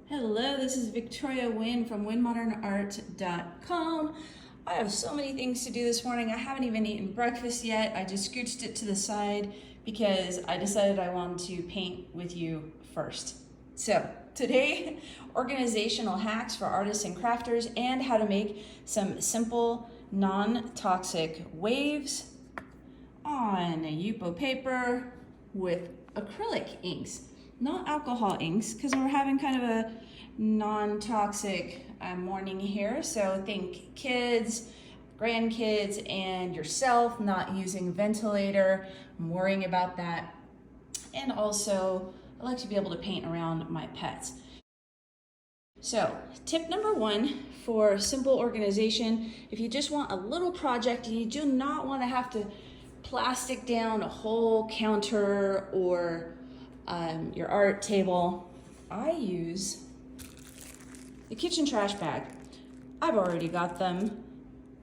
Hello, this is Victoria Wynn from winmodernart.com. I have so many things to do this morning. I haven't even eaten breakfast yet. I just scooched it to the side because I decided I wanted to paint with you first. So today, organizational hacks for artists and crafters and how to make some simple, non-toxic waves on a Opal paper with acrylic inks. Not alcohol inks, because we're having kind of a non-toxic morning here. So think kids, grandkids, and yourself not using ventilator. I'm worrying about that. And also, I like to be able to paint around my pets. So tip number one for simple organization, if you just want a little project and you do not want to have to plastic down a whole counter or your art table, I use the kitchen trash bag. I've already got them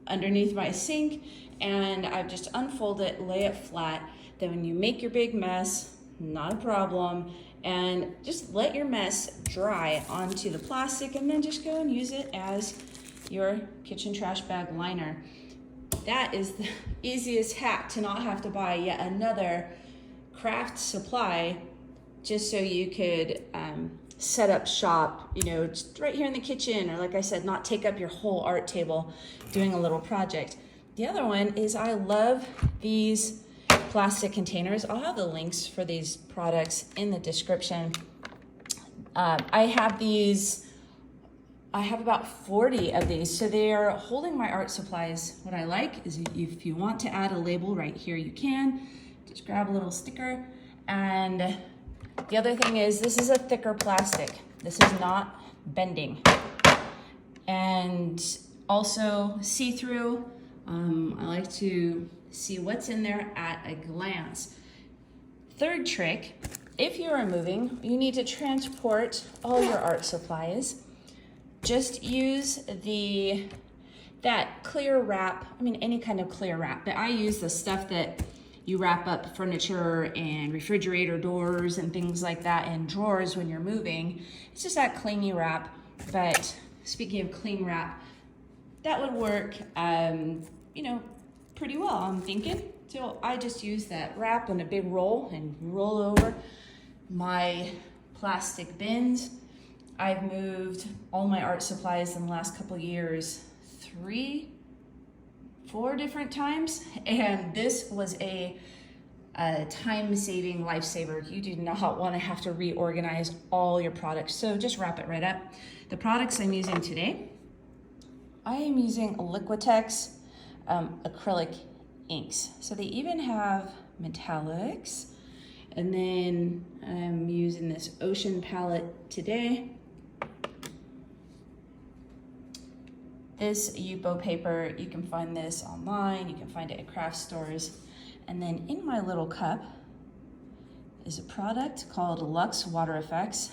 underneath my sink and I've just unfold it, lay it flat. Then when you make your big mess, not a problem, and just let your mess dry onto the plastic and then just go and use it as your kitchen trash bag liner. That is the easiest hack, to not have to buy yet another craft supply just so you could set up shop, just right here in the kitchen, or like I said, not take up your whole art table doing a little project. The other one is I love these plastic containers. I'll have the links for these products in the description. I have about 40 of these, so they are holding my art supplies. What I like is if you want to add a label right here, you can. Just grab a little sticker. And the other thing is, this is a thicker plastic. This is not bending. And also see-through. I like to see what's in there at a glance. Third trick, if you are moving, you need to transport all your art supplies. Just use that clear wrap, any kind of clear wrap, but I use the stuff that you wrap up furniture and refrigerator doors and things like that, and drawers when you're moving. It's just that clingy wrap, but speaking of cling wrap, that would work, pretty well, I'm thinking. So I just use that wrap in a big roll and roll over my plastic bins. I've moved all my art supplies in the last couple years 4 different times, and this was a time-saving lifesaver. You do not want to have to reorganize all your products, so just wrap it right up. The products I'm using today, I am using Liquidex acrylic inks. So they even have metallics, and then I'm using this ocean palette today. This Opal paper, you can find this online, you can find it at craft stores. And then in my little cup is a product called LUXE WaterFX.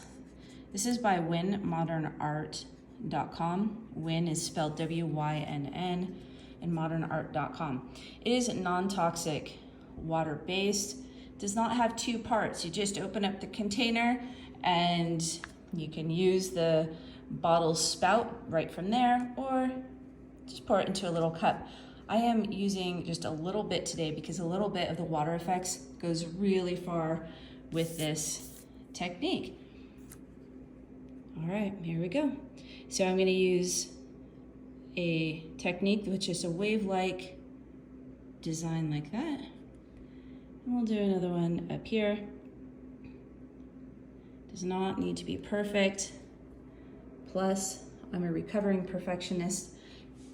This is by winmodernart.com. Win is spelled W-Y-N-N, and modernart.com. It is non-toxic, water-based, does not have 2 parts. You just open up the container and you can use the bottle spout right from there, or just pour it into a little cup. I am using just a little bit today because a little bit of the water effects goes really far with this technique. All right, here we go. So I'm gonna use a technique which is a wave-like design like that. And we'll do another one up here. Does not need to be perfect. Plus, I'm a recovering perfectionist.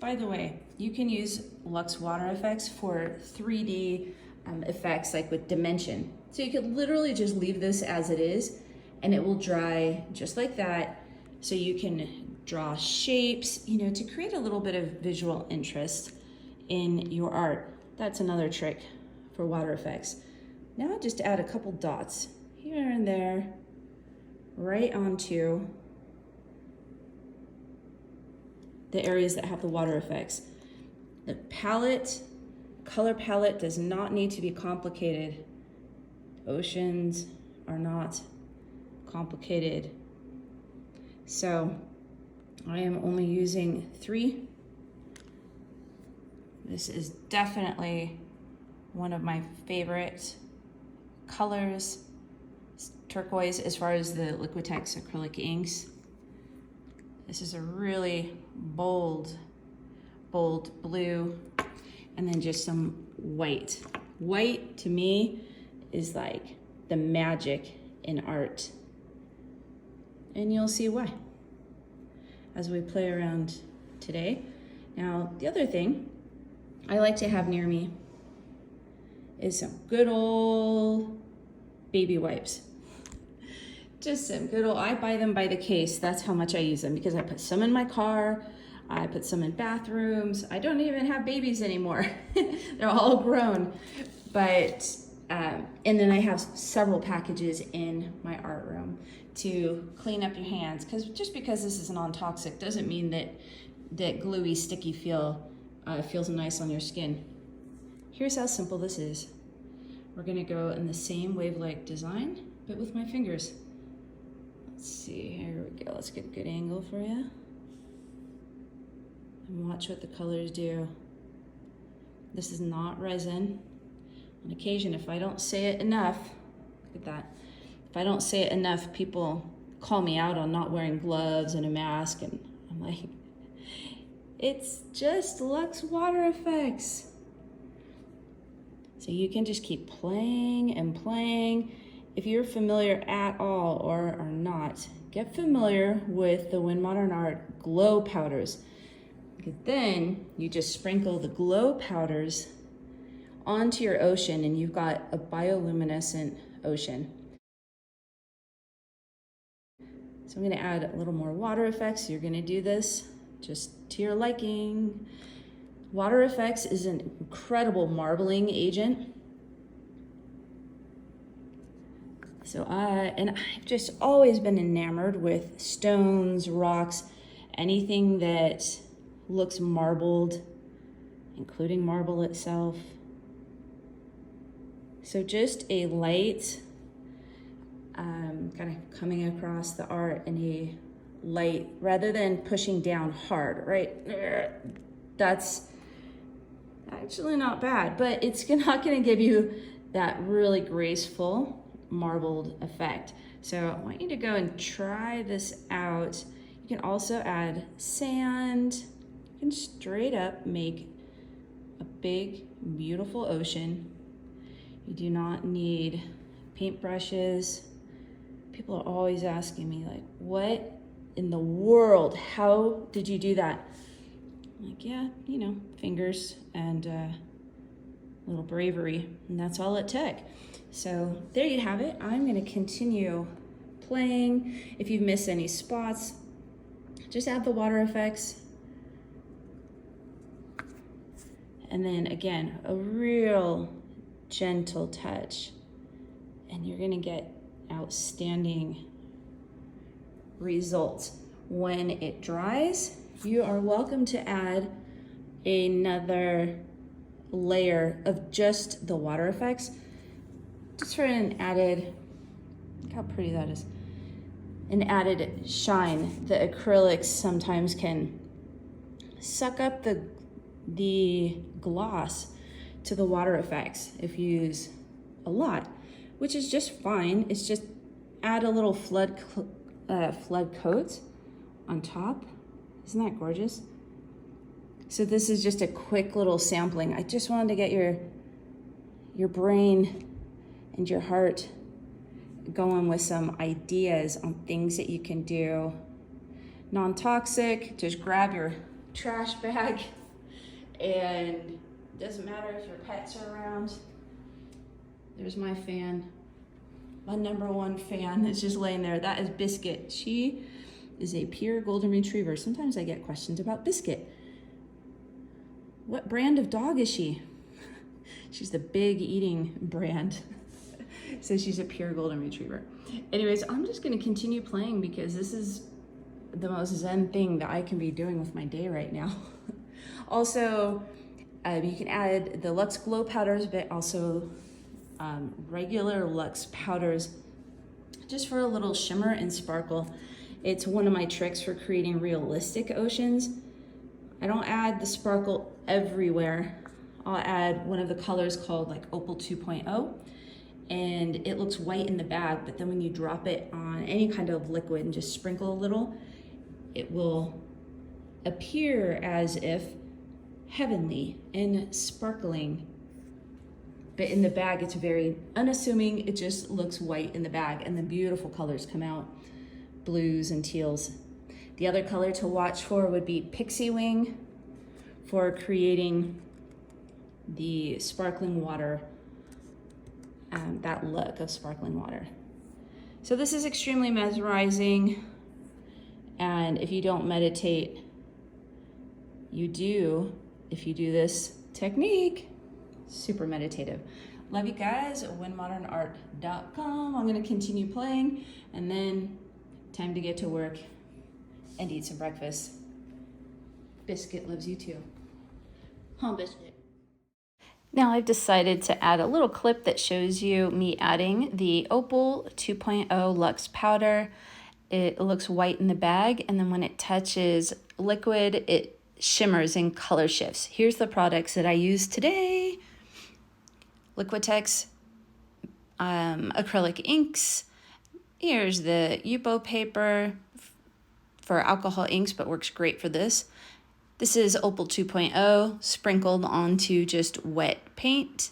By the way, you can use LUXE WaterFX for 3D effects, like with dimension. So you could literally just leave this as it is and it will dry just like that. So you can draw shapes, to create a little bit of visual interest in your art. That's another trick for water effects. Now just add a couple dots here and there, right onto the areas that have the water effects. The color palette does not need to be complicated. Oceans are not complicated. So I am only using 3. This is definitely one of my favorite colors. It's turquoise as far as the Liquidex acrylic inks. This is a really bold blue, and then just some white. White to me is like the magic in art. And you'll see why as we play around today. Now, the other thing I like to have near me is some good old baby wipes. Just some good old, I buy them by the case. That's how much I use them, because I put some in my car, I put some in bathrooms. I don't even have babies anymore. They're all grown. But, and then I have several packages in my art room to clean up your hands. Just because this is non-toxic doesn't mean that gluey, sticky feel feels nice on your skin. Here's how simple this is. We're gonna go in the same wave-like design, but with my fingers. Let's see, here we go. Let's get a good angle for you. And watch what the colors do. This is not resin. On occasion, if I don't say it enough, look at that. If I don't say it enough, people call me out on not wearing gloves and a mask, and I'm like, it's just LUXE WaterFX. So you can just keep playing and playing. If you're familiar at all or are not, get familiar with the Win Modern Art glow powders. Because then you just sprinkle the glow powders onto your ocean and you've got a bioluminescent ocean. So I'm gonna add a little more water effects. You're gonna do this just to your liking. WaterFX is an incredible marbling agent. So I've just always been enamored with stones, rocks, anything that looks marbled, including marble itself. So just a light, kind of coming across the art in a light, rather than pushing down hard, right? That's actually not bad, but it's not gonna give you that really graceful marbled effect. So I want you to go and try this out. You can also add sand. You can straight up make a big, beautiful ocean. You do not need paintbrushes. People are always asking me, like, what in the world? How did you do that? I'm like, yeah, you know, fingers and a little bravery, and that's all it took. So there you have it. I'm gonna continue playing. If you've missed any spots, just add the water effects. And then again, a real gentle touch, and you're gonna get outstanding results. When it dries, you are welcome to add another layer of just the water effects, just for an added, look how pretty that is, an added shine. The acrylics sometimes can suck up the gloss to the water effects if you use a lot, which is just fine. It's just add a little flood coat on top. Isn't that gorgeous? So this is just a quick little sampling. I just wanted to get your brain and your heart going with some ideas on things that you can do. Non-toxic, just grab your trash bag, and it doesn't matter if your pets are around. There's my fan. My #1 fan is just laying there. That is Biscuit. She is a pure golden retriever. Sometimes I get questions about Biscuit. What brand of dog is she? She's the big eating brand. So she's a pure golden retriever. Anyways, I'm just gonna continue playing because this is the most zen thing that I can be doing with my day right now. Also, you can add the Luxe Glow powders, but also regular Luxe powders, just for a little shimmer and sparkle. It's one of my tricks for creating realistic oceans. I don't add the sparkle everywhere. I'll add one of the colors called like Opal 2.0, and it looks white in the bag, but then when you drop it on any kind of liquid and just sprinkle a little, it will appear as if heavenly and sparkling. But in the bag, it's very unassuming. It just looks white in the bag, and the beautiful colors come out, blues and teals. The other color to watch for would be Pixie Wing for creating the sparkling water, that look of sparkling water. So this is extremely mesmerizing, and if you don't meditate, you do. If you do this technique, super meditative. Love you guys. WhenModernArt.com. I'm going to continue playing, and then time to get to work and eat some breakfast. Biscuit loves you too. Huh, Biscuit? Now I've decided to add a little clip that shows you me adding the Opal 2.0 Luxe powder. It looks white in the bag, and then when it touches liquid, it shimmers and color shifts. Here's the products that I use today. Liquidex acrylic inks. Here's the Opal paper for alcohol inks, but works great for this. This is Opal 2.0 sprinkled onto just wet paint.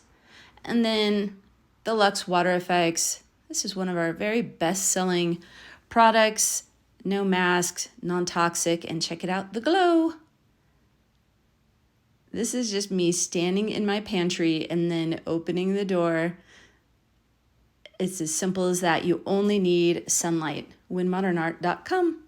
And then the LUXE WaterFX. This is one of our very best-selling products. No mask, non-toxic, and check it out, the glow. This is just me standing in my pantry and then opening the door. It's as simple as that. You only need sunlight. WhenModernArt.com.